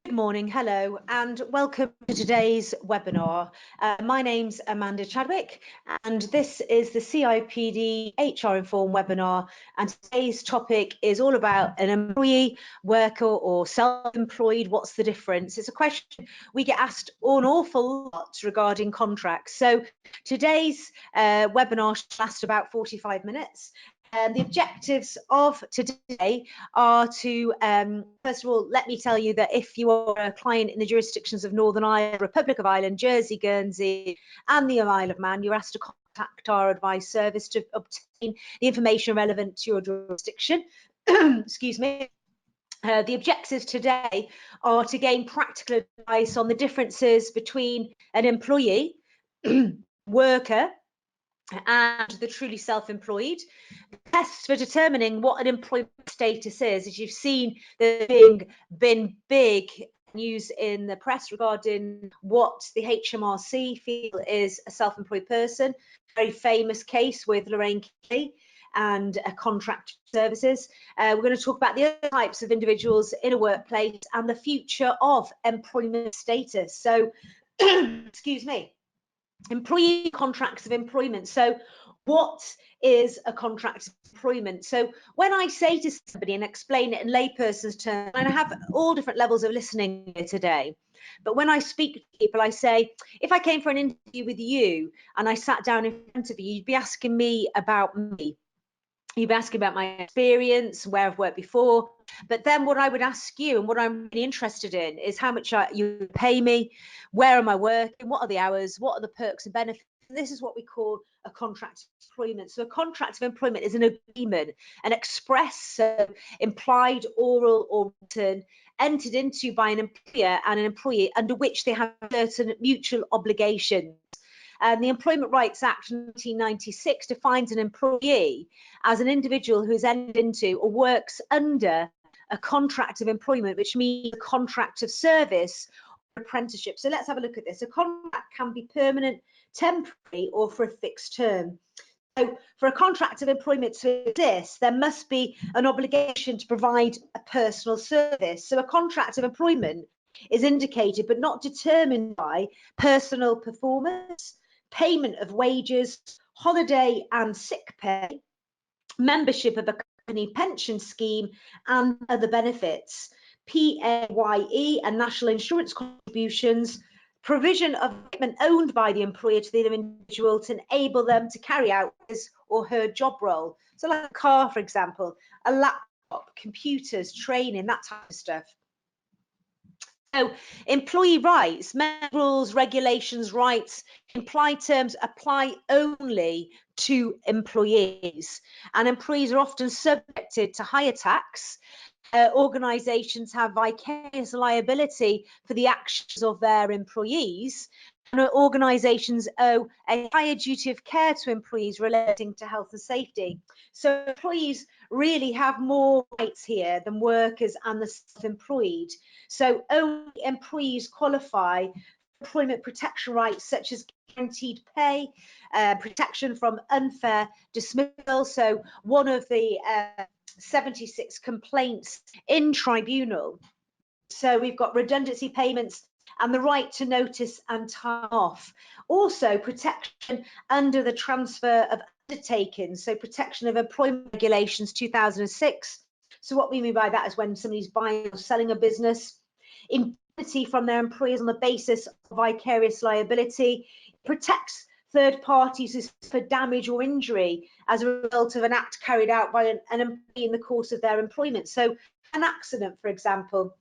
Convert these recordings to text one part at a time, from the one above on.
Good morning, hello, and welcome to today's webinar. My name's Amanda Chadwick, and this is the CIPD HR Informed webinar. And today's topic is all about an employee, worker, or self-employed. What's the difference? It's a question we get asked an awful lot regarding contracts. So today's webinar should last about 45 minutes. The objectives of today are to, first of all, let me tell you that if you are a client in the jurisdictions of Northern Ireland, Republic of Ireland, Jersey, Guernsey, and the Isle of Man, you're asked to contact our advice service to obtain the information relevant to your jurisdiction. Excuse me. The objectives today are to gain practical advice on the differences between an employee, worker, and the truly self-employed. Tests for determining what an employment status is, as you've seen, there's been big news in the press regarding what the HMRC feel is a self-employed person. Very famous case with Lorraine Kelly and contract services. We're going to talk about the other types of individuals in a workplace and the future of employment status. So, excuse me. Employee contracts of employment. So what is a contract of employment? So when I say to somebody and explain it in layperson's terms, and I have all different levels of listening here today, but when I speak to people, I say, if I came for an interview with you and I sat down in front of you, you'd be asking me about me. You'd be asking about my experience, where I've worked before. But then what I would ask you, and what I'm really interested in, is how much you pay me, where am I working, what are the hours, what are the perks and benefits. And this is what we call a contract of employment. So a contract of employment is an agreement, an express, implied, oral, or written, entered into by an employer and an employee, under which they have certain mutual obligations. And the Employment Rights Act 1996 defines an employee as an individual who has entered into or works under a contract of employment, which means a contract of service or apprenticeship. So let's have a look at this. A contract can be permanent, temporary, or for a fixed term. So for a contract of employment to exist, there must be an obligation to provide a personal service. So a contract of employment is indicated but not determined by personal performance, payment of wages, holiday and sick pay, membership of a company pension scheme, and other benefits, PAYE and national insurance contributions, provision of equipment owned by the employer to the individual to enable them to carry out his or her job role. So like a car, for example, a laptop, computers, training, that type of stuff. So employee rights, rules, regulations, rights, implied terms apply only to employees, and employees are often subjected to higher tax. Organisations have vicarious liability for the actions of their employees, and organisations owe a higher duty of care to employees relating to health and safety. So employees really have more rights here than workers and the self-employed. So only employees qualify for employment protection rights such as guaranteed pay, protection from unfair dismissal. So one of the 76 complaints in tribunal. So we've got redundancy payments and the right to notice and time off. Also protection under the transfer of undertakings, so protection of employment regulations 2006. So what we mean by that is when somebody's buying or selling a business, indemnity from their employers on the basis of vicarious liability, protects third parties for damage or injury as a result of an act carried out by an employee in the course of their employment. So an accident, for example,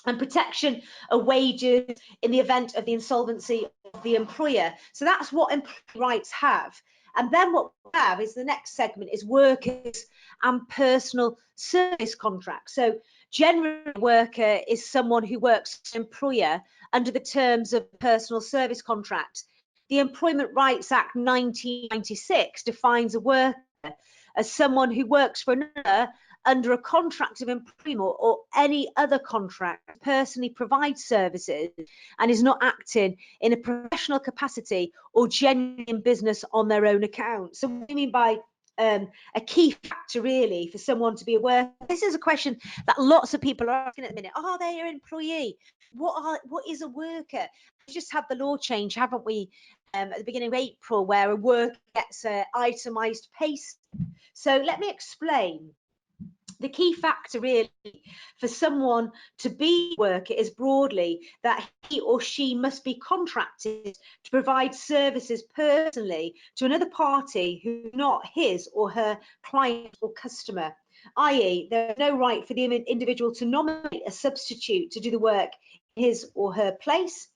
and protection of wages in the event of the insolvency of the employer. So that's what employee rights have. And then what we have is the next segment is workers and personal service contracts. So generally, a worker is someone who works for an employer under the terms of a personal service contract. The Employment Rights Act 1996 defines a worker as someone who works for another under a contract of employment or any other contract, personally provides services and is not acting in a professional capacity or genuine business on their own account. So what do you mean by a key factor really for someone to be a worker? This is a question that lots of people are asking at the minute. Are they an employee? What is a worker? We just had the law change, haven't we, at the beginning of April, where a worker gets an itemised pay slip. So let me explain. The key factor really for someone to be a worker is broadly that he or she must be contracted to provide services personally to another party who's not his or her client or customer, i.e. there's no right for the individual to nominate a substitute to do the work in his or her place.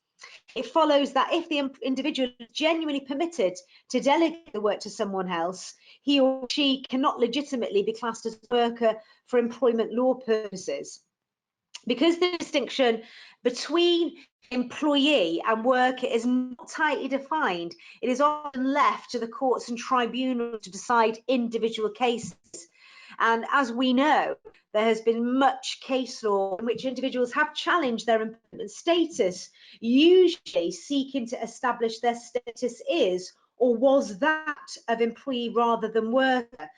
It follows that if the individual is genuinely permitted to delegate the work to someone else, he or she cannot legitimately be classed as a worker for employment law purposes. Because the distinction between employee and worker is not tightly defined, it is often left to the courts and tribunals to decide individual cases. And as we know, there has been much case law in which individuals have challenged their employment status, usually seeking to establish their status is or was that of employee rather than worker.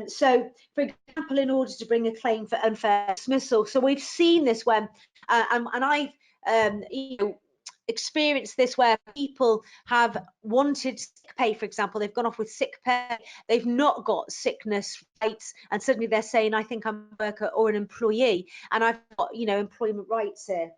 So, for example, in order to bring a claim for unfair dismissal, so we've seen this when, and I've experienced this where people have wanted sick pay, for example, they've gone off with sick pay, they've not got sickness rights, and suddenly they're saying, I think I'm a worker or an employee, and I've got, employment rights here.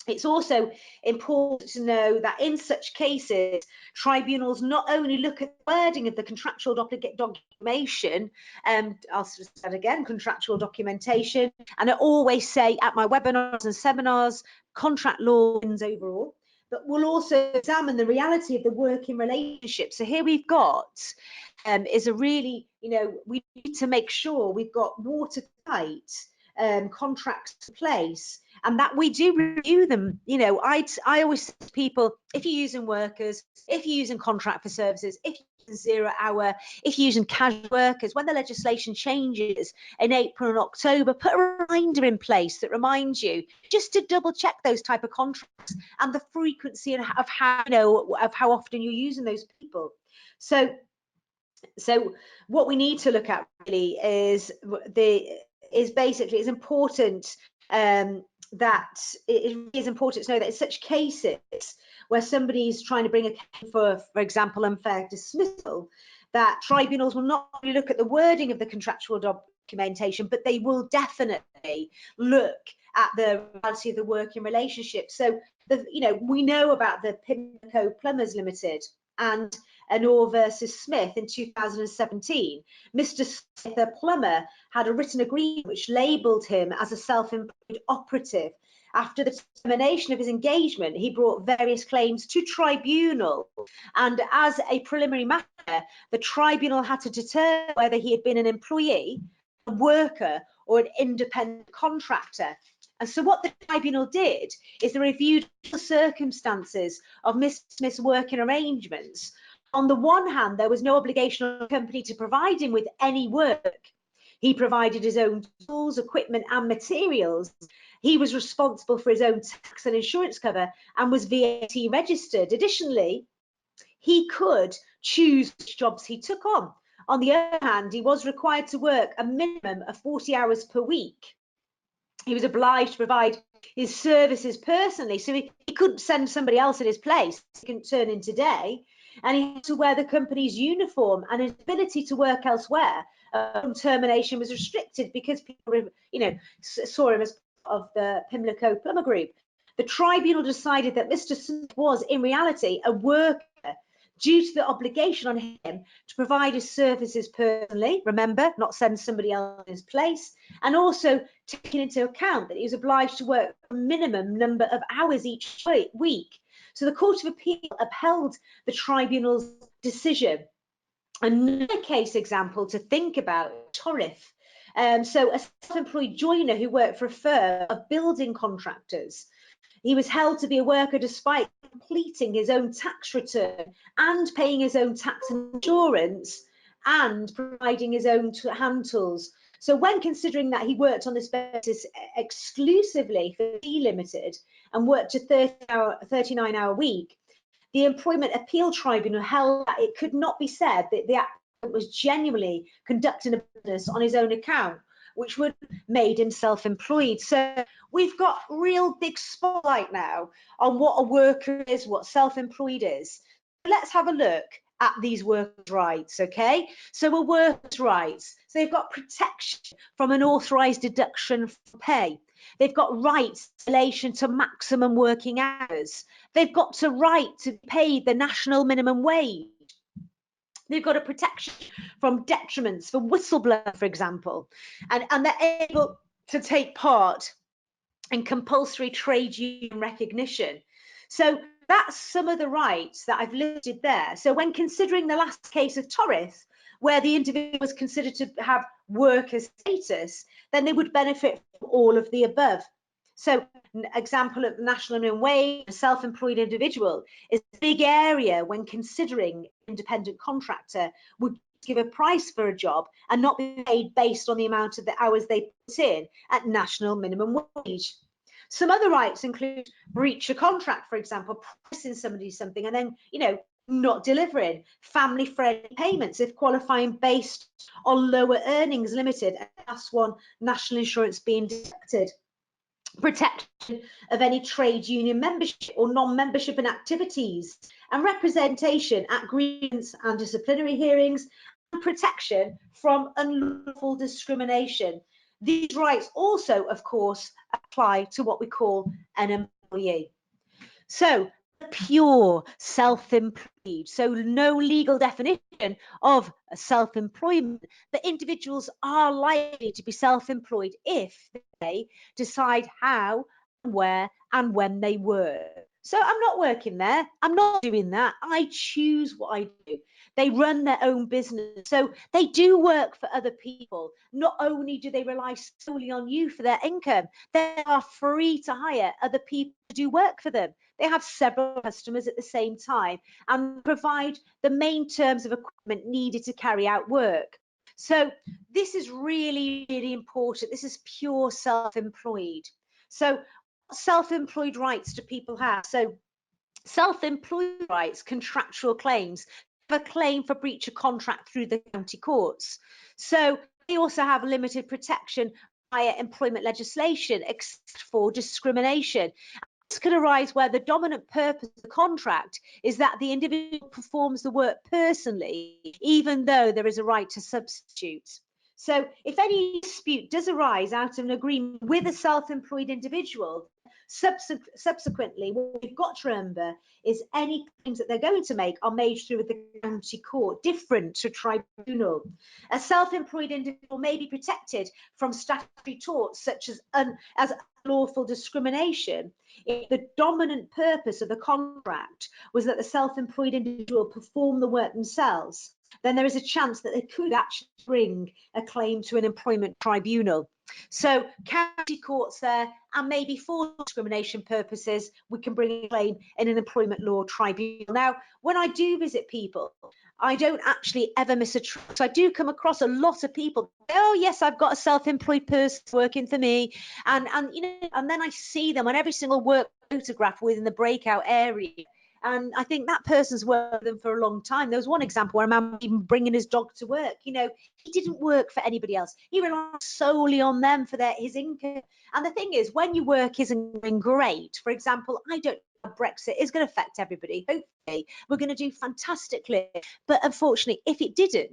It's also important to know that in such cases, tribunals not only look at the wording of the contractual documentation, I'll say that again, contractual documentation, and I always say at my webinars and seminars, contract law wins overall, but we'll also examine the reality of the working relationship. So here we've got is a really, we need to make sure we've got watertight contracts in place, and that we do review them. I always say to people, if you're using workers, if you're using contract for services, if you're using 0 hour, if you're using casual workers, when the legislation changes in April and October, put a reminder in place that reminds you just to double check those type of contracts and the frequency of how often you're using those people. So what we need to look at really is basically, it's important that it is important to know that in such cases where somebody is trying to bring a claim for example, unfair dismissal, that tribunals will not only look at the wording of the contractual documentation, but they will definitely look at the reality of the working relationship. So, we know about the Pimlico Plumbers Limited and Anor versus Smith in 2017. Mr. Smith, a plumber, had a written agreement which labelled him as a self-employed operative. After the termination of his engagement, he brought various claims to tribunal, and as a preliminary matter, the tribunal had to determine whether he had been an employee, a worker, or an independent contractor. And so what the tribunal did is they reviewed the circumstances of Mr. Smith's working arrangements. On the one hand, there was no obligation on the company to provide him with any work. He provided his own tools, equipment, and materials. He was responsible for his own tax and insurance cover and was VAT registered. Additionally, he could choose which jobs he took on. On the other hand, he was required to work a minimum of 40 hours per week. He was obliged to provide his services personally, so he couldn't send somebody else in his place. He couldn't turn in today, and he had to wear the company's uniform, and his ability to work elsewhere upon termination was restricted because people, saw him as part of the Pimlico Plumber Group. The tribunal decided that Mr. Smith was, in reality, a worker due to the obligation on him to provide his services personally, remember, not send somebody else in his place, and also taking into account that he was obliged to work a minimum number of hours each week. So the Court of Appeal upheld the tribunal's decision. Another case example to think about, Torif. So a self-employed joiner who worked for a firm of building contractors. He was held to be a worker despite completing his own tax return and paying his own tax and insurance and providing his own hand tools. So when considering that he worked on this basis exclusively for D Limited and worked a 39-hour week, the Employment Appeal Tribunal held that it could not be said that the was genuinely conducting a business on his own account, which would have made him self-employed. So we've got real big spotlight now on what a worker is, what self-employed is. Let's have a look at these workers' rights, okay? So a workers' rights, so they've got protection from an authorised deduction from pay. They've got rights in relation to maximum working hours. They've got the right to pay the national minimum wage. They've got a protection from detriments for whistleblower, for example, and they're able to take part in compulsory trade union recognition. So that's some of the rights that I've listed there. So when considering the last case of Torres, where the individual was considered to have worker status, then they would benefit from all of the above. So an example of national minimum wage, a self-employed individual is a big area when considering independent contractor would give a price for a job and not be paid based on the amount of the hours they put in at national minimum wage. Some other rights include breach of contract, for example, promising somebody something and then, not delivering, family-friendly payments if qualifying based on lower earnings limited, and last one, national insurance being deducted. Protection of any trade union membership or non-membership in activities, and representation at grievance and disciplinary hearings, and protection from unlawful discrimination. These rights also, of course, apply to what we call an employee. So pure self-employed, so no legal definition of self-employment, but individuals are likely to be self-employed if they decide how, where and when they work. So I'm not working there, I'm not doing that, I choose what I do. They run their own business, so they do work for other people. Not only do they rely solely on you for their income, they are free to hire other people to do work for them. They have several customers at the same time and provide the main terms of equipment needed to carry out work. So this is really, really important. This is pure self-employed. So self-employed rights do people have? So self-employed rights, contractual claims, have a claim for breach of contract through the county courts. So they also have limited protection via employment legislation, except for discrimination. This could arise where the dominant purpose of the contract is that the individual performs the work personally, even though there is a right to substitute. So if any dispute does arise out of an agreement with a self-employed individual, subsequently, what we've got to remember is any claims that they're going to make are made through the county court, different to tribunal. A self-employed individual may be protected from statutory torts such as unlawful discrimination if the dominant purpose of the contract was that the self-employed individual perform the work themselves. Then there is a chance that they could actually bring a claim to an employment tribunal. So county courts there, and maybe for discrimination purposes, we can bring a claim in an employment law tribunal. Now, when I do visit people, I don't actually ever miss a trick. So I do come across a lot of people, oh yes, I've got a self-employed person working for me. And then I see them on every single work photograph within the breakout area. And I think that person's worked with them for a long time. There was one example where a man was even bringing his dog to work. He didn't work for anybody else. He relied solely on them for his income. And the thing is, when your work isn't going great, for example, I don't know, Brexit is going to affect everybody. Hopefully, we're going to do fantastically. But unfortunately, if it didn't,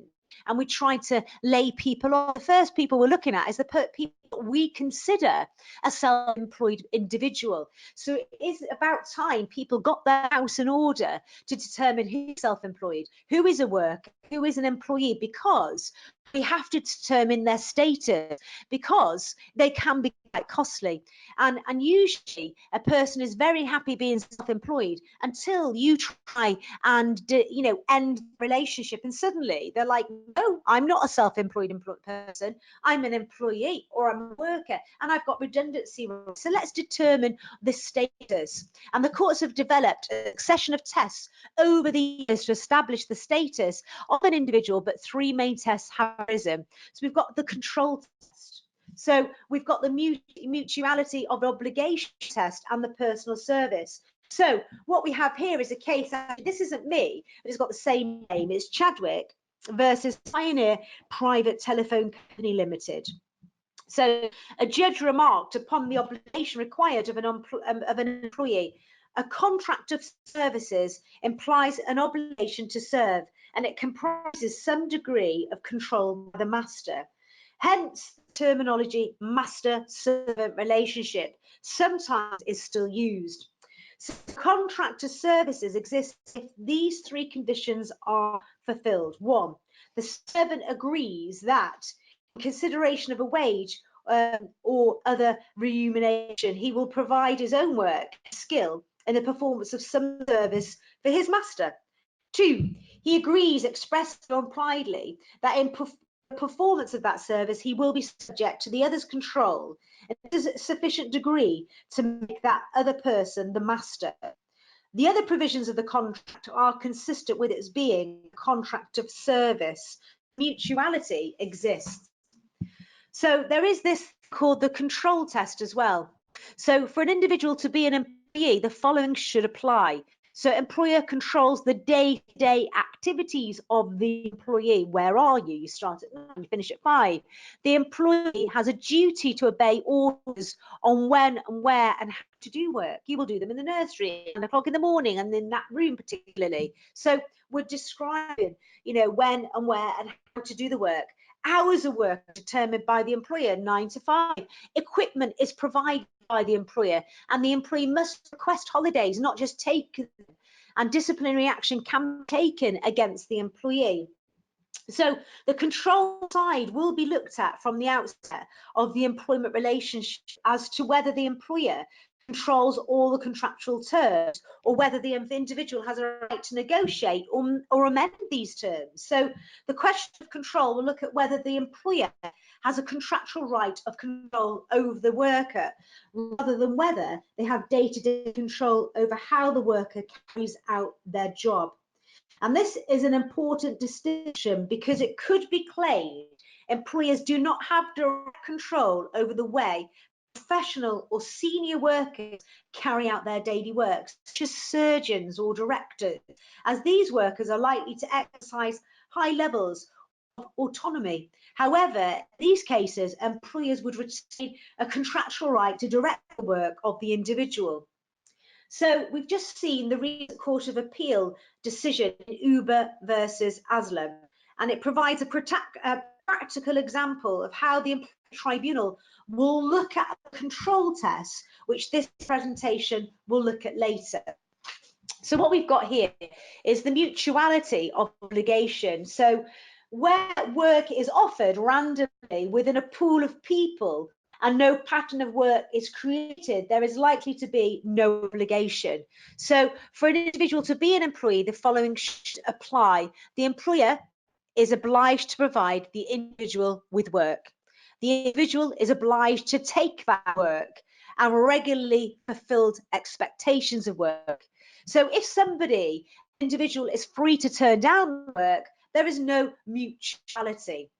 and we tried to lay people off, the first people we're looking at is the people we consider a self-employed individual. So it is about time people got their house in order to determine who's self-employed, who is a worker, who is an employee, because we have to determine their status, because they can be quite costly. And usually a person is very happy being self-employed until you try and end the relationship, and suddenly they're like, no, I'm not a self-employed person, I'm an employee or I'm a worker, and I've got redundancy rights. So let's determine the status. And the courts have developed a succession of tests over the years to establish the status of an individual, but three main tests have arisen. So we've got the control test. So we've got the mutuality of obligation test and the personal service. So what we have here is a case, this isn't me, but it's got the same name, it's Chadwick. versus Pioneer Private Telephone Company Limited. So a judge remarked upon the obligation required of an employee. A contract of services implies an obligation to serve, and it comprises some degree of control by the master. Hence, the terminology master-servant relationship sometimes is still used. So contract of services exists if these three conditions are fulfilled. One, the servant agrees that in consideration of a wage or other remuneration, he will provide his own work, skill, in the performance of some service for his master. Two, he agrees expressly or impliedly that in performance of that service, he will be subject to the other's control and to a sufficient degree to make that other person the master. The other provisions of the contract are consistent with its being a contract of service. Mutuality exists. So there is this called the control test as well. So for an individual to be an employee, the following should apply. So employer controls the day-to-day activities of the employee. Where are you? You start at 9, you finish at 5. The employee has a duty to obey orders on when and where and how to do work. You will do them in the nursery at 9 o'clock in the morning and in that room particularly. So we're describing, when and where and how to do the work. Hours of work are determined by the employer, 9 to 5. Equipment is provided by the employer, and the employee must request holidays, not just take them. And disciplinary action can be taken against the employee. So the control side will be looked at from the outset of the employment relationship as to whether the employer controls all the contractual terms or whether the individual has a right to negotiate or amend these terms. So the question of control will look at whether the employer has a contractual right of control over the worker rather than whether they have day-to-day control over how the worker carries out their job. And this is an important distinction because it could be claimed employers do not have direct control over the way professional or senior workers carry out their daily work, such as surgeons or directors, as these workers are likely to exercise high levels of autonomy. However, in these cases, employers would retain a contractual right to direct the work of the individual. So we've just seen the recent Court of Appeal decision in Uber versus Aslam, and it provides a practical example of how the tribunal will look at the control tests, which this presentation will look at later. So what we've got here is the mutuality of obligation. So where work is offered randomly within a pool of people and no pattern of work is created, there is likely to be no obligation. So for an individual to be an employee, the following should apply. The employer is obliged to provide the individual with work. The individual is obliged to take that work and regularly fulfilled expectations of work. So if somebody, individual, is free to turn down work, there is no mutuality.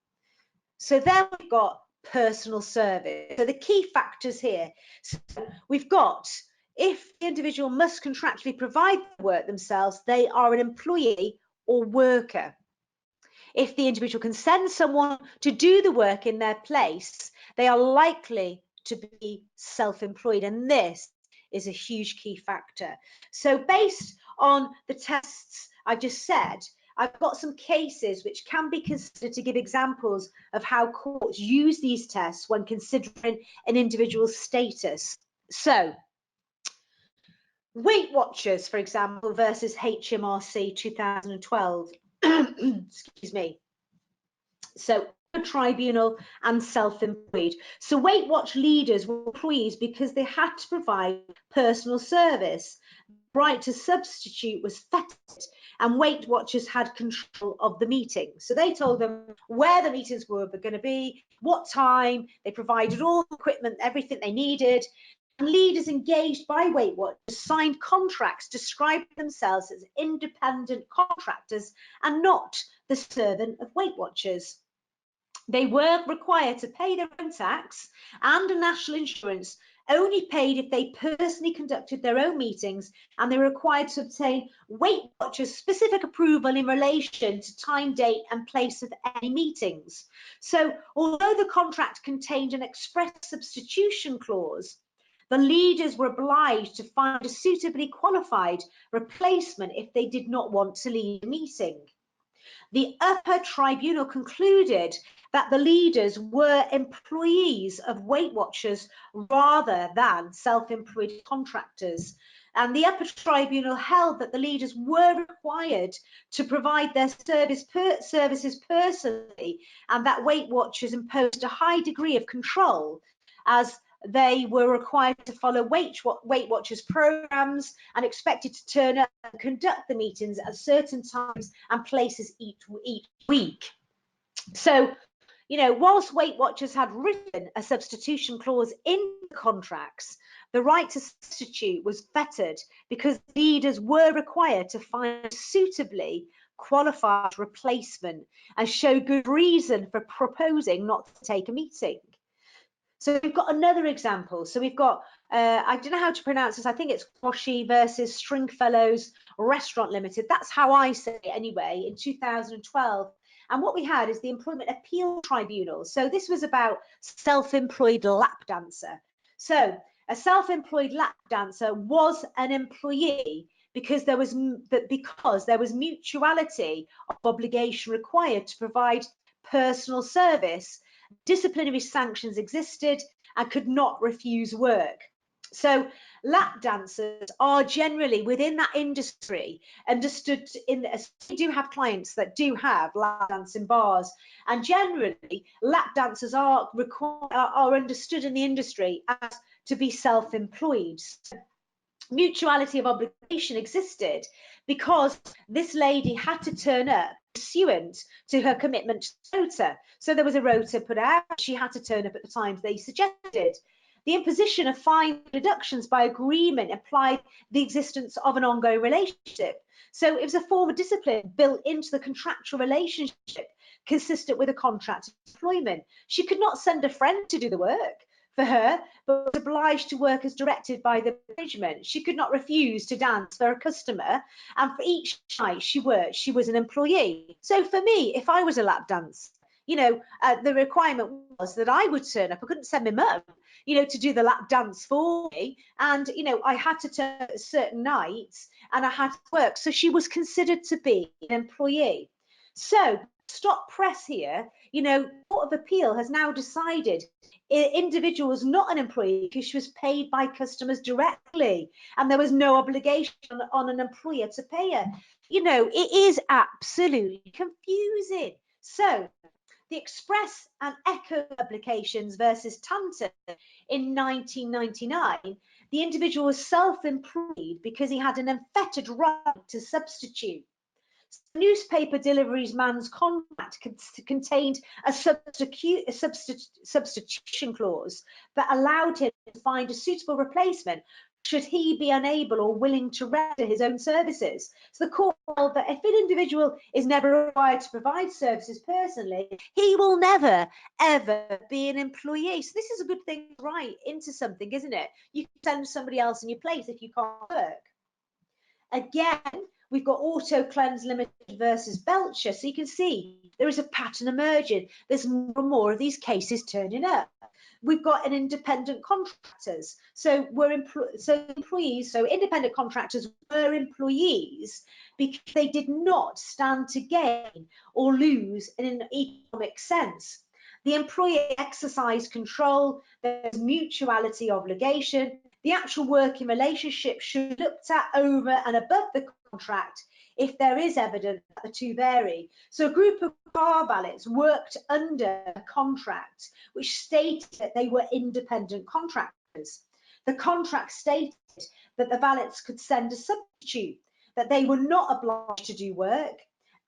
So then we've got personal service. So the key factors here, so we've got if the individual must contractually provide the work themselves, they are an employee or worker. If the individual can send someone to do the work in their place, they are likely to be self-employed, and this is a huge key factor. So based on the tests I've just said, I've got some cases which can be considered to give examples of how courts use these tests when considering an individual's status. So Weight Watchers, for example, versus HMRC 2012. Excuse me. So tribunal and self-employed. So Weight Watch leaders were employees because they had to provide personal service. Right to substitute was fettered, and Weight Watchers had control of the meeting. So they told them where the meetings were going to be, what time, they provided all the equipment, everything they needed. And leaders engaged by Weight Watchers signed contracts describing themselves as independent contractors and not the servant of Weight Watchers. They were required to pay their own tax and a national insurance only paid if they personally conducted their own meetings, and they were required to obtain Weight Watchers' specific approval in relation to time, date and place of any meetings. So although the contract contained an express substitution clause, the leaders were obliged to find a suitably qualified replacement if they did not want to lead a meeting. The upper tribunal concluded that the leaders were employees of Weight Watchers rather than self-employed contractors. And the upper tribunal held that the leaders were required to provide their services personally, and that Weight Watchers imposed a high degree of control as they were required to follow Weight Watchers programs and expected to turn up and conduct the meetings at certain times and places each week. So, you know, whilst Weight Watchers had written a substitution clause in contracts, the right to substitute was fettered because leaders were required to find a suitably qualified replacement and show good reason for proposing not to take a meeting. So we've got another example. So we've got, I don't know how to pronounce this. I think it's Quashie versus Stringfellows Restaurant Limited. That's how I say it anyway, in 2012. And what we had is the Employment Appeal Tribunal. So this was about self-employed lap dancer. So a self-employed lap dancer was an employee because there was mutuality of obligation required to provide personal service. Disciplinary sanctions existed and could not refuse work. So lap dancers are generally within that industry understood in, we do have clients that do have lap dancing bars, and generally lap dancers are understood in the industry as to be self-employed. So mutuality of obligation existed because this lady had to turn up pursuant to her commitment to the rota. So there was a rota put out, she had to turn up at the times they suggested. The imposition of fine deductions by agreement implied the existence of an ongoing relationship. So it was a form of discipline built into the contractual relationship consistent with a contract of employment. She could not send a friend to do the work for her, but was obliged to work as directed by the management. She could not refuse to dance for a customer, and for each night she worked, she was an employee. So for me, if I was a lap dancer, you know, the requirement was that I would turn up. I couldn't send my mum, you know, to do the lap dance for me. And, you know, I had to turn up at certain nights and I had to work. So she was considered to be an employee. So stop press here, you know, Court of Appeal has now decided individual was not an employee because she was paid by customers directly and there was no obligation on an employer to pay her. You know, it is absolutely confusing. So the Express and Echo publications versus Tanton in 1999, the individual was self-employed because he had an unfettered right to substitute. Newspaper deliveries man's contract contained a substitution clause that allowed him to find a suitable replacement should he be unable or willing to render his own services. So the court held that if an individual is never required to provide services personally, he will never, ever be an employee. So this is a good thing to write into something, isn't it? You can send somebody else in your place if you can't work. Again, we've got Auto Cleanse Limited versus Belcher. So you can see there is a pattern emerging. There's more and more of these cases turning up. We've got an independent contractors. So independent contractors were employees because they did not stand to gain or lose in an economic sense. The employer exercised control, there's mutuality obligation. The actual working relationship should be looked at over and above the contract if there is evidence that the two vary. So a group of car valets worked under a contract which stated that they were independent contractors. The contract stated that the valets could send a substitute, that they were not obliged to do work,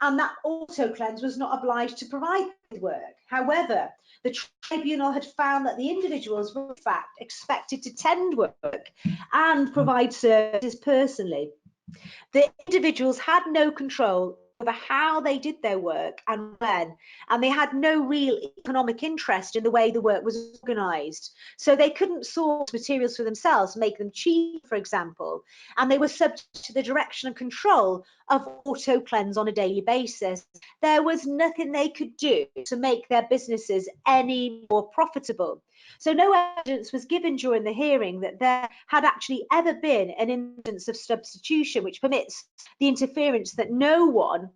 and that Auto Cleanse was not obliged to provide work. However, the tribunal had found that the individuals were in fact expected to tend work and provide services personally. The individuals had no control over how they did their work and when, and they had no real economic interest in the way the work was organised. So they couldn't source materials for themselves, make them cheap, for example, and they were subject to the direction and control of auto cleanse on a daily basis. There was nothing they could do to make their businesses any more profitable. So no evidence was given during the hearing that there had actually ever been an instance of substitution which permits the inference that no one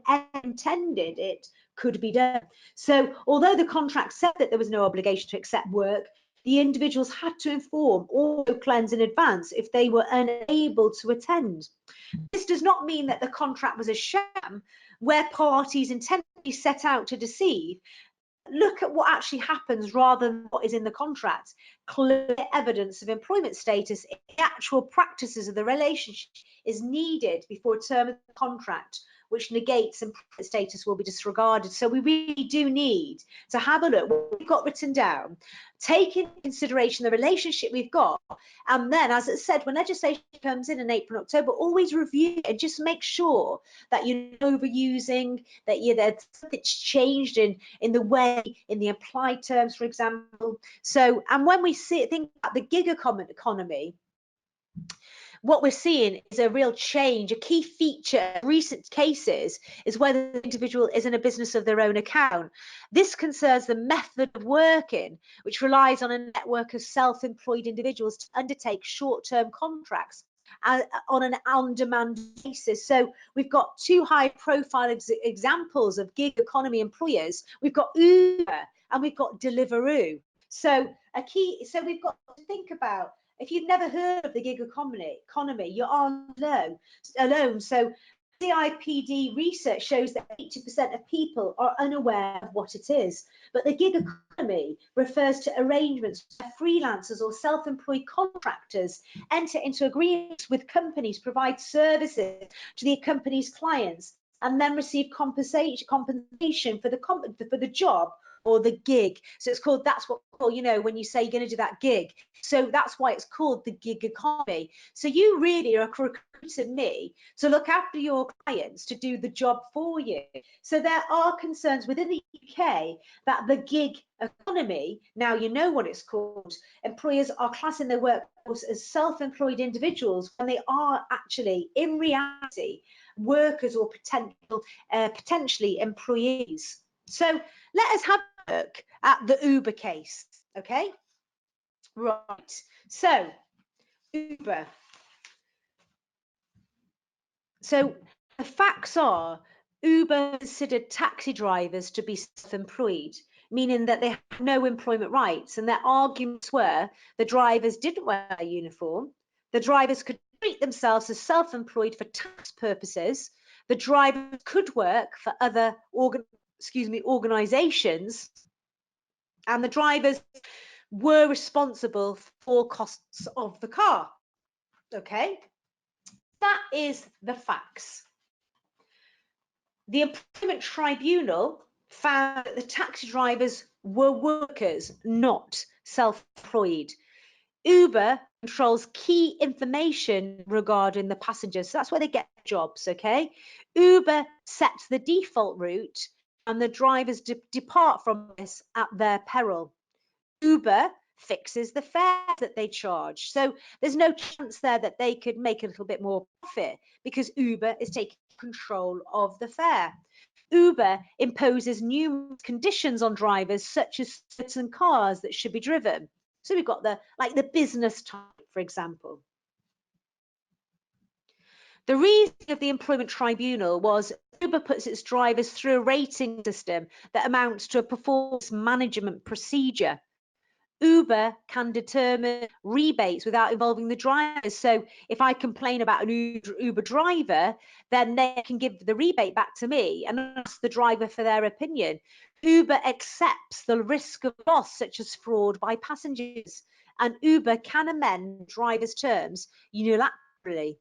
ever intended it could be done. So although the contract said that there was no obligation to accept work, the individuals had to inform auto cleanse in advance if they were unable to attend. This does not mean that the contract was a sham where parties intentionally set out to deceive. Look at what actually happens rather than what is in the contract. Clear evidence of employment status in the actual practices of the relationship is needed before a term of the contract which negates employment status will be disregarded. So we really do need to have a look at what we've got written down, take into consideration the relationship we've got, and then, as I said, when legislation comes in April and October, always review it and just make sure that you're overusing, that something's changed in the way, in the applied terms, for example. So, and when we think about the gig economy, what we're seeing is a real change. A key feature of recent cases is whether the individual is in a business of their own account. This concerns the method of working, which relies on a network of self-employed individuals to undertake short-term contracts on an on-demand basis. So we've got two high-profile examples of gig economy employers. We've got Uber and we've got Deliveroo. So we've got to think about, if you've never heard of the gig economy, you aren't alone. So CIPD research shows that 80% of people are unaware of what it is. But the gig economy refers to arrangements where freelancers or self-employed contractors enter into agreements with companies, provide services to the company's clients, and then receive compensation for the job or the gig. So it's called, that's what, you know, when you say you're going to do that gig. So that's why it's called the gig economy. So you really are recruiting me to look after your clients, to do the job for you. So there are concerns within the UK that the gig economy, now you know what it's called, employers are classing their workforce as self-employed individuals when they are actually, in reality, workers or potentially employees. So let us have a look at the Uber case, okay? Right, so Uber. So the facts are, Uber considered taxi drivers to be self-employed, meaning that they have no employment rights, and their arguments were the drivers didn't wear a uniform, the drivers could treat themselves as self-employed for tax purposes, the drivers could work for other organisations, and the drivers were responsible for costs of the car. Okay, that is the facts. The Employment Tribunal found that the taxi drivers were workers, not self-employed. Uber controls key information regarding the passengers. So that's where they get jobs, okay? Uber sets the default route and the drivers depart from this at their peril. Uber fixes the fares that they charge. So there's no chance there that they could make a little bit more profit because Uber is taking control of the fare. Uber imposes numerous conditions on drivers, such as certain cars that should be driven. So we've got the business type, for example. The reasoning of the Employment Tribunal was Uber puts its drivers through a rating system that amounts to a performance management procedure. Uber can determine rebates without involving the drivers. So if I complain about an Uber driver, then they can give the rebate back to me and ask the driver for their opinion. Uber accepts the risk of loss, such as fraud by passengers, and Uber can amend drivers' terms unilaterally.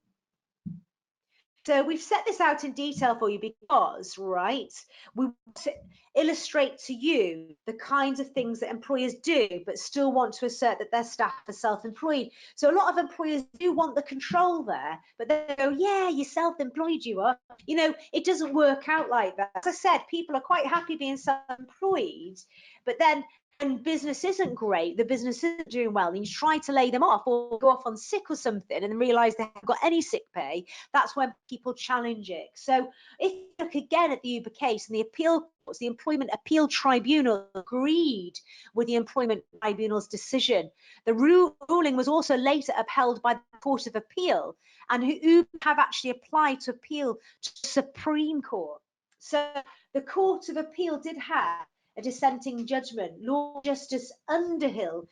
So we've set this out in detail for you because, right, we want to illustrate to you the kinds of things that employers do, but still want to assert that their staff are self-employed. So a lot of employers do want the control there, but they go, yeah, you're self-employed, you are. You know, it doesn't work out like that. As I said, people are quite happy being self-employed, but then when business isn't great, the business isn't doing well, and you try to lay them off or go off on sick or something and then realize they haven't got any sick pay, that's when people challenge it. So if you look again at the Uber case, and the appeal courts, the Employment Appeal Tribunal agreed with the Employment Tribunal's decision. The ruling was also later upheld by the Court of Appeal, and Uber have actually applied to appeal to the Supreme Court. So the Court of Appeal did have a dissenting judgment. Lord Justice Underhill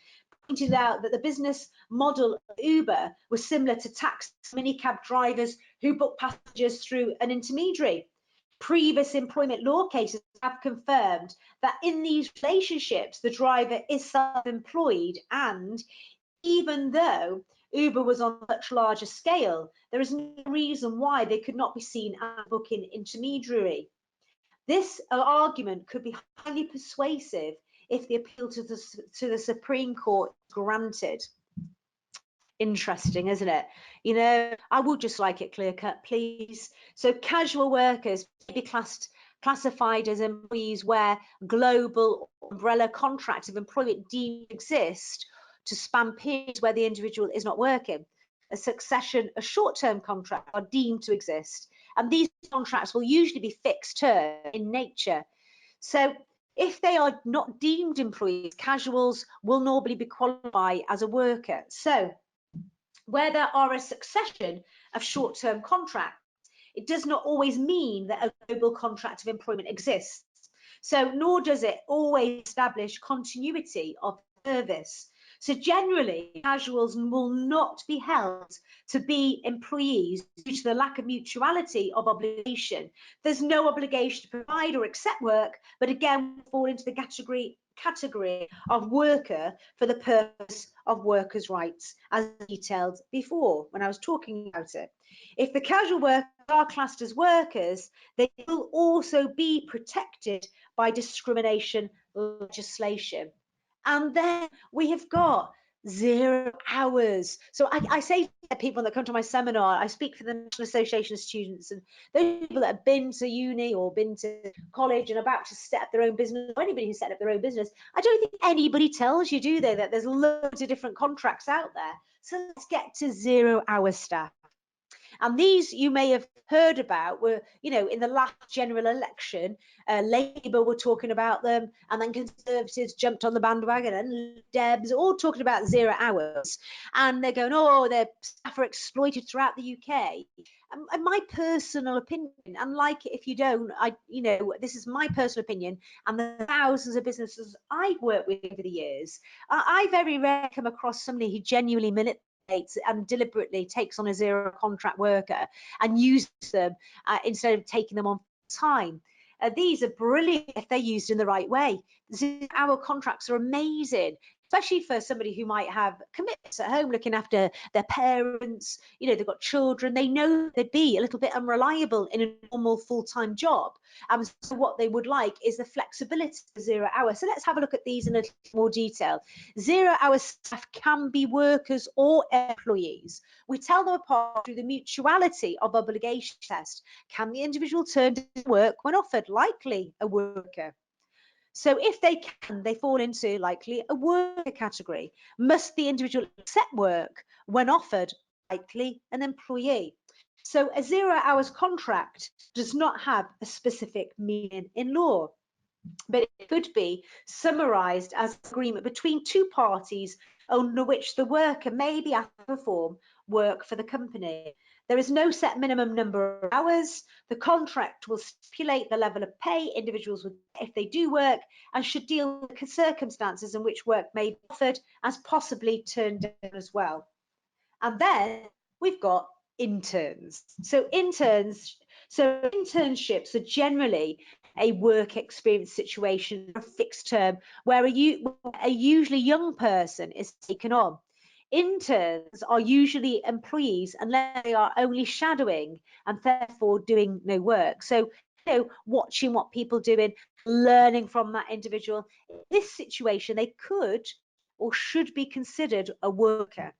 pointed out that the business model of Uber was similar to taxi minicab drivers who book passengers through an intermediary. Previous employment law cases have confirmed that in these relationships, the driver is self-employed, and even though Uber was on a much larger scale, there is no reason why they could not be seen as a booking intermediary. This argument could be highly persuasive if the appeal to the Supreme Court is granted. Interesting, isn't it? You know, I would just like it clear cut, please. So casual workers may be classified as employees where global umbrella contract of employment deemed to exist to span periods where the individual is not working. A short-term contract are deemed to exist, and these contracts will usually be fixed term in nature. So if they are not deemed employees, casuals will normally be qualified as a worker. So where there are a succession of short-term contracts, it does not always mean that a global contract of employment exists. So nor does it always establish continuity of service. So generally, casuals will not be held to be employees due to the lack of mutuality of obligation. There's no obligation to provide or accept work, but again, fall into the category of worker for the purpose of workers' rights, as detailed before when I was talking about it. If the casual workers are classed as workers, they will also be protected by discrimination legislation. And then we have got 0 hours. So I say to people that come to my seminar, I speak for the National Association of Students, and those people that have been to uni or been to college and about to set up their own business, or anybody who's set up their own business, I don't think anybody tells you, do they, that there's loads of different contracts out there. So let's get to 0 hour staff. And these you may have heard about were, you know, in the last general election, Labour were talking about them, and then Conservatives jumped on the bandwagon, and Debs all talking about 0 hours. And they're going, oh, their staff are exploited throughout the UK. And my personal opinion, and like it if you don't, you know, this is my personal opinion, and the thousands of businesses I've worked with over the years, I very rarely come across somebody who genuinely and deliberately takes on a 0 contract worker and uses them instead of taking them on time. These are brilliant if they're used in the right way. 0 hour contracts are amazing, especially for somebody who might have commitments at home, looking after their parents, you know, they've got children, they know they'd be a little bit unreliable in a normal full-time job. So what they would like is the flexibility of 0 hour. So let's have a look at these in a little more detail. 0 hour staff can be workers or employees. We tell them apart through the mutuality of obligation test. Can the individual turn to work when offered? Likely a worker. So if they can, they fall into likely a worker category. Must the individual accept work when offered? Likely an employee. So a 0 hours contract does not have a specific meaning in law, but it could be summarised as an agreement between two parties under which the worker may be asked to perform work for the company. There is no set minimum number of hours. The contract will stipulate the level of pay individuals would get if they do work, and should deal with the circumstances in which work may be offered as possibly turned down as well. And then we've got interns. So internships are generally a work experience situation, a fixed term, where a usually young person is taken on. Interns are usually employees unless they are only shadowing and therefore doing no work. So, watching what people are doing, learning from that individual. In this situation, they could or should be considered a worker.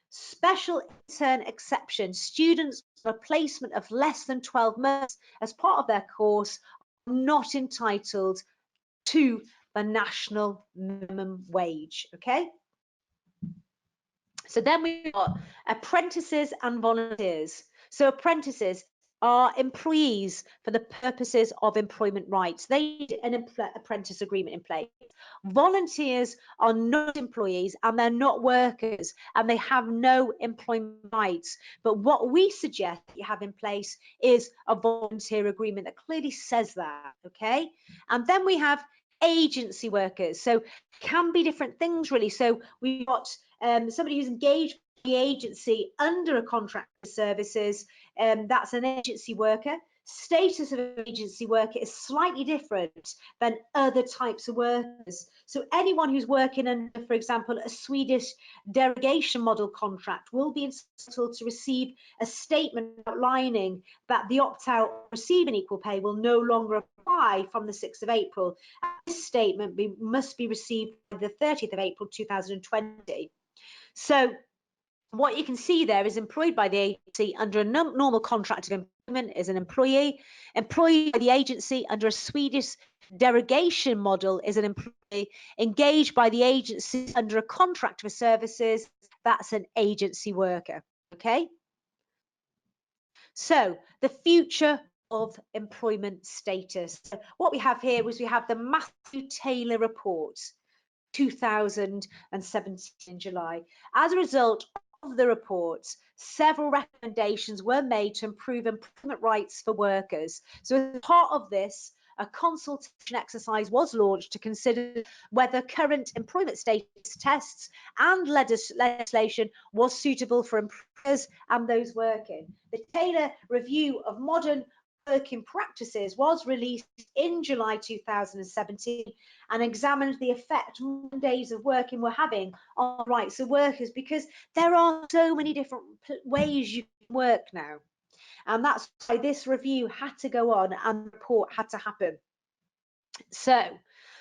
Special intern exception, students on a placement of less than 12 months as part of their course are not entitled to the national minimum wage, okay? So then we've got apprentices and volunteers. So apprentices are employees for the purposes of employment rights. They need an apprentice agreement in place. Volunteers are not employees and they're not workers and they have no employment rights. But what we suggest you have in place is a volunteer agreement that clearly says that, okay? And then we have agency workers. So can be different things really. So we've got somebody who's engaged with the agency under a contract for services, that's an agency worker. Status of an agency worker is slightly different than other types of workers. So anyone who's working under, for example, a Swedish derogation model contract will be entitled to receive a statement outlining that the opt-out receiving equal pay will no longer apply from the 6th of April. This statement must be received by the 30th of April 2020. So what you can see there is employed by the agency under a normal contract of employment is an employee. Employed by the agency under a Swedish derogation model is an employee. Engaged by the agency under a contract for services, that's an agency worker. Okay. So the future of employment status. What we have here is we have the Matthew Taylor report. 2017 in July. As a result of the reports, several recommendations were made to improve employment rights for workers. So as part of this, a consultation exercise was launched to consider whether current employment status tests and legislation was suitable for employers and those working. The Taylor Review of Modern Working Practices was released in July 2017 and examined the effect modern days of working were having on rights of workers, because there are so many different ways you can work now. And that's why this review had to go on and the report had to happen. So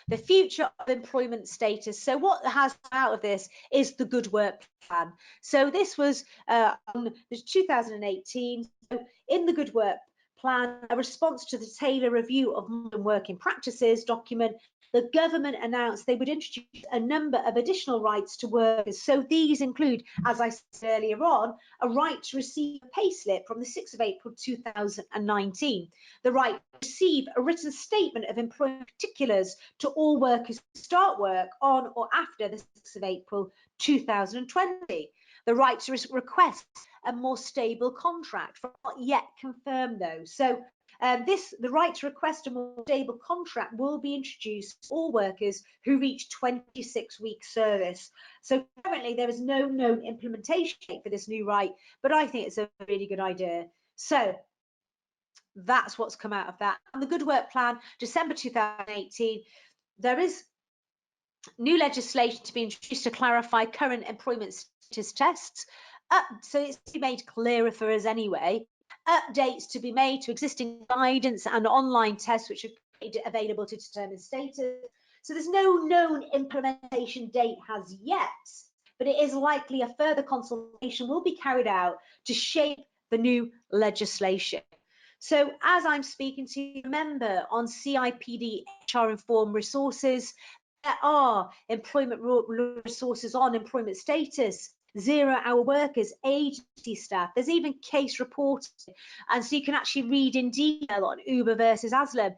the future of employment status. So what has come out of this is the Good Work Plan. So this was on 2018. So in the Good Work Plan, a response to the Taylor Review of Modern Working Practices document, the government announced they would introduce a number of additional rights to workers. So these include, as I said earlier on, a right to receive a payslip from the 6th of April 2019, the right to receive a written statement of employment particulars to all workers who start work on or after the 6th of April 2020, the right to request a more stable contract, not yet confirmed though. So the right to request a more stable contract will be introduced for all workers who reach 26 weeks service. So currently there is no known implementation date for this new right, but I think it's a really good idea. So that's what's come out of that. And the Good Work Plan, December 2018, there is new legislation to be introduced to clarify current employment status tests. So it's to be made clearer for us anyway. Updates to be made to existing guidance and online tests which are made available to determine status. So there's no known implementation date as yet, but it is likely a further consultation will be carried out to shape the new legislation. So as I'm speaking to you, remember on CIPD HR Informed resources, there are employment resources on employment status, 0-hour workers, agency staff. There's even case reporting. And so you can actually read in detail on Uber versus Aslam,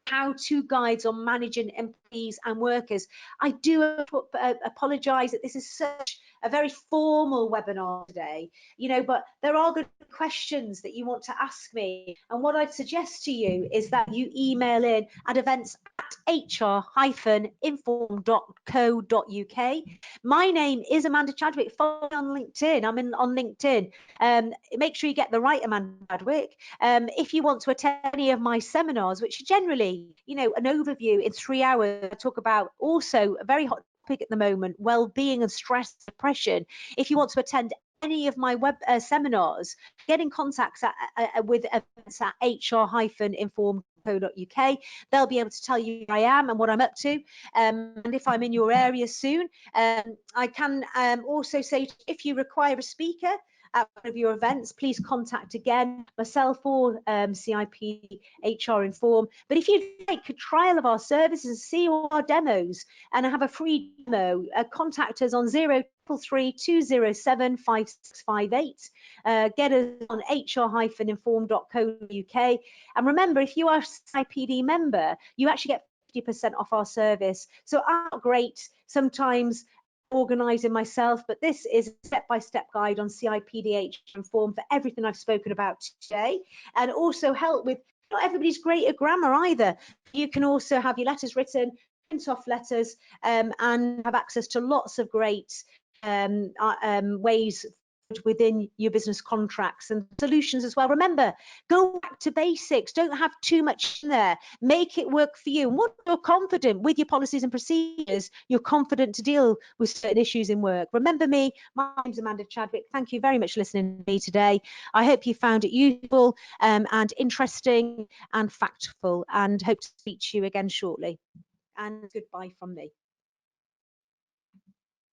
how-to guides on managing employees and workers. I do apologise that this is such a very formal webinar today, but there are good questions that you want to ask me. And what I'd suggest to you is that you email in at events@hr-inform.co.uk. My name is Amanda Chadwick. Follow me on LinkedIn. I'm on LinkedIn. Make sure you get the right Amanda Chadwick. If you want to attend any of my seminars, which are generally, an overview in 3 hours, I talk about also a very hot topic at the moment, well-being and stress, depression. If you want to attend any of my web seminars, get in contact with events at hr-informed.co.uk. They'll be able to tell you who I am and what I'm up to. And if I'm in your area soon, I can also say, if you require a speaker at one of your events, please contact again myself or CIPD HR Inform. But if you'd like a trial of our services and see all our demos and have a free demo, contact us on 0332 207 5658. Get us on hr-inform.co.uk. And remember, if you are a CIPD member, you actually get 50% off our service. So I'm not great sometimes organising myself, but this is a step-by-step guide on CIPD Inform for everything I've spoken about today, and also help with, not everybody's great at grammar either. You can also have your letters written, print off letters, and have access to lots of great ways within your business contracts and solutions as well. Remember, go back to basics. Don't have too much in there. Make it work for you. And once you're confident with your policies and procedures, you're confident to deal with certain issues in work. Remember me, my name's Amanda Chadwick. Thank you very much for listening to me today. I hope you found it useful and interesting and factful, and hope to speak to you again shortly. And goodbye from me.